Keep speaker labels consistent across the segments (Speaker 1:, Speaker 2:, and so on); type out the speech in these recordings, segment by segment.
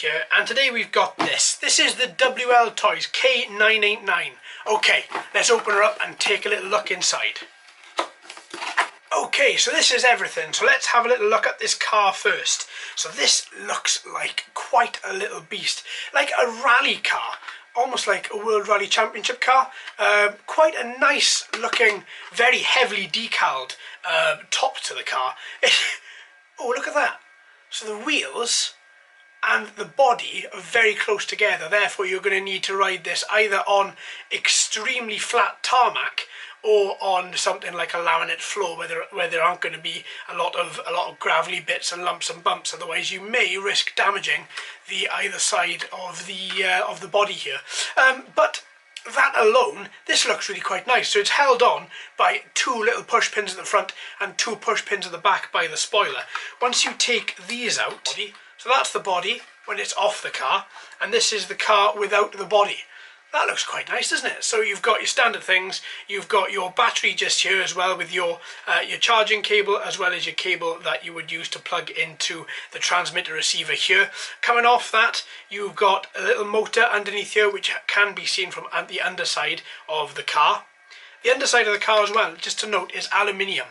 Speaker 1: here, and today we've got this. This is the WLToys K989. Okay, let's open her up and take a little look inside. Okay, so this is everything. So let's have a little look at this car first. So this looks like quite a little beast. Like a rally car. Almost like a World Rally Championship car. Quite a nice looking, very heavily decaled top to the car. Oh, look at that. So the wheels and the body are very close together, therefore you're going to need to ride this either on extremely flat tarmac or on something like a laminate floor where there aren't going to be a lot of gravelly bits and lumps and bumps, otherwise you may risk damaging the either side of the body here. But that alone, this looks really quite nice. So it's held on by two little push pins at the front and two push pins at the back by the spoiler. Once you take these out, so that's the body when it's off the car, and this is the car without the body. That looks quite nice, doesn't it? So you've got your standard things, you've got your battery just here as well with your charging cable, as well as your cable that you would use to plug into the transmitter receiver here. Coming off that, you've got a little motor underneath here which can be seen from the underside of the car. The underside of the car as well, just to note, is aluminium.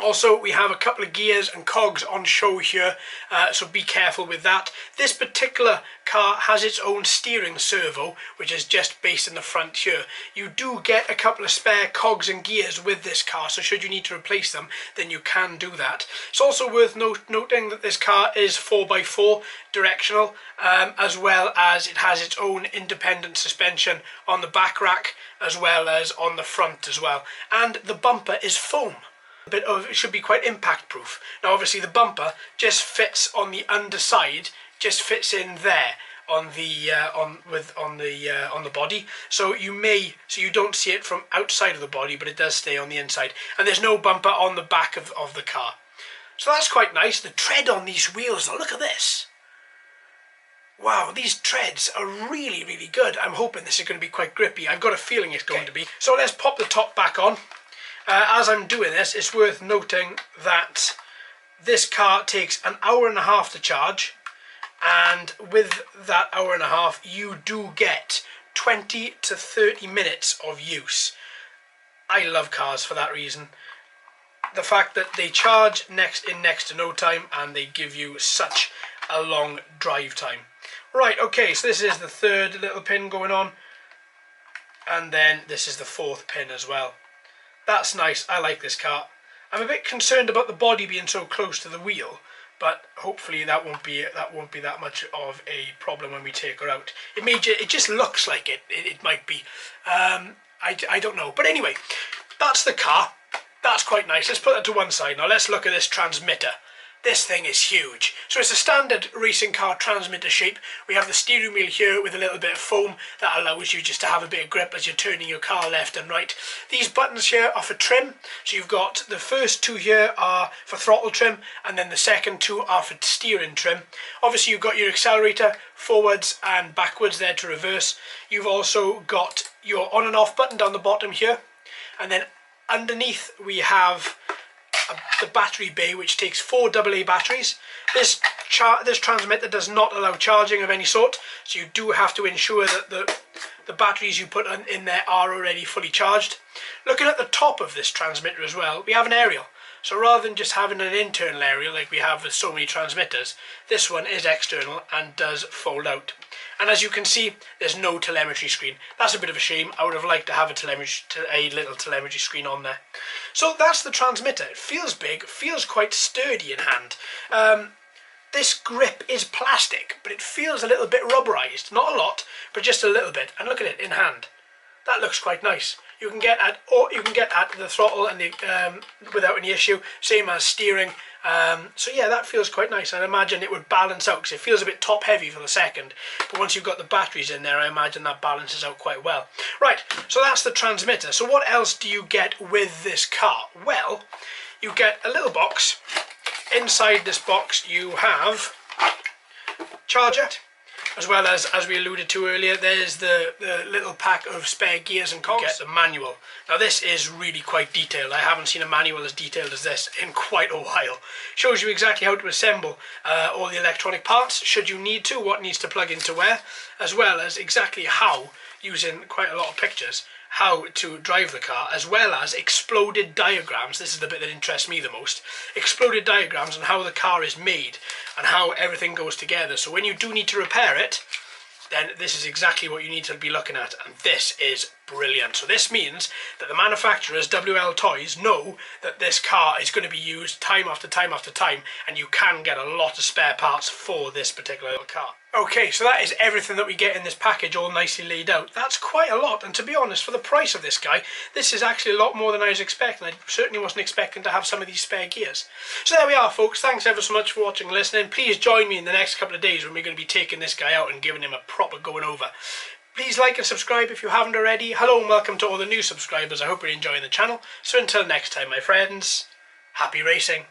Speaker 1: Also, we have a couple of gears and cogs on show here, so be careful with that. This particular car has its own steering servo, which is just based in the front here. You do get a couple of spare cogs and gears with this car, so should you need to replace them, then you can do that. It's also worth noting that this car is 4x4 directional, as well as it has its own independent suspension on the back rack, as well as on the front as well. And the bumper is foam. It should be quite impact proof. Now obviously the bumper just fits on the underside, just fits in there on the body, so you don't see it from outside of the body, but it does stay on the inside, and there's no bumper on the back of the car. So that's quite nice. The tread on these wheels, though, look at this. Wow, these treads are really, really good. I'm hoping this is going to be quite grippy. I've got a feeling it's going to be. So let's pop the top back on. As I'm doing this, it's worth noting that this car takes an hour and a half to charge, and with that hour and a half you do get 20 to 30 minutes of use. I love cars for that reason. The fact that they charge next to no time, and they give you such a long drive time. Right, okay, so this is the third little pin going on, and then this is the fourth pin as well. That's nice. I like this car. I'm a bit concerned about the body being so close to the wheel, but hopefully that won't be that much of a problem when we take her out. It just looks like it might be. I don't know. But anyway, that's the car. That's quite nice. Let's put that to one side. Now let's look at this transmitter. This thing is huge. So it's a standard racing car transmitter shape. We have the steering wheel here with a little bit of foam that allows you just to have a bit of grip as you're turning your car left and right. These buttons here are for trim. So you've got the first two here are for throttle trim, and then the second two are for steering trim. Obviously you've got your accelerator forwards and backwards there to reverse. You've also got your on and off button down the bottom here, and then underneath we have the battery bay, which takes 4 AA batteries. This transmitter does not allow charging of any sort, so you do have to ensure that the batteries you put in there are already fully charged. Looking at the top of this transmitter as well, we have an aerial. So rather than just having an internal aerial like we have with so many transmitters, this one is external and does fold out. And as you can see, there's no telemetry screen. That's a bit of a shame. I would have liked to have a little telemetry screen on there. So that's the transmitter. It feels big, feels quite sturdy in hand. This grip is plastic, but it feels a little bit rubberized. Not a lot, but just a little bit. And look at it in hand. That looks quite nice. You can get at the throttle and without any issue. Same as steering. So yeah, that feels quite nice. I imagine it would balance out because it feels a bit top heavy for the second, but once you've got the batteries in there, I imagine that balances out quite well. Right, so that's the transmitter. So what else do you get with this car? Well, you get a little box. Inside this box you have charger. as well as we alluded to earlier, there's the little pack of spare gears and cogs. You get the manual. Now this is really quite detailed. I haven't seen a manual as detailed as this in quite a while. Shows you exactly how to assemble all the electronic parts, should you need to, what needs to plug into where, as well as exactly how, using quite a lot of pictures, how to drive the car, as well as exploded diagrams. This is the bit that interests me the most. Exploded diagrams on how the car is made and how everything goes together. So when you do need to repair it, then this is exactly what you need to be looking at, and this is brilliant. So this means that the manufacturers, WLToys, know that this car is going to be used time after time after time, and you can get a lot of spare parts for this particular car. Okay, so that is everything that we get in this package, all nicely laid out. That's quite a lot, and to be honest, for the price of this guy, this is actually a lot more than I was expecting. I certainly wasn't expecting to have some of these spare gears. So there we are, folks. Thanks ever so much for watching and listening. Please join me in the next couple of days when we're going to be taking this guy out and giving him a proper going over. Please like and subscribe if you haven't already. Hello and welcome to all the new subscribers. I hope you're enjoying the channel. So until next time, my friends, happy racing.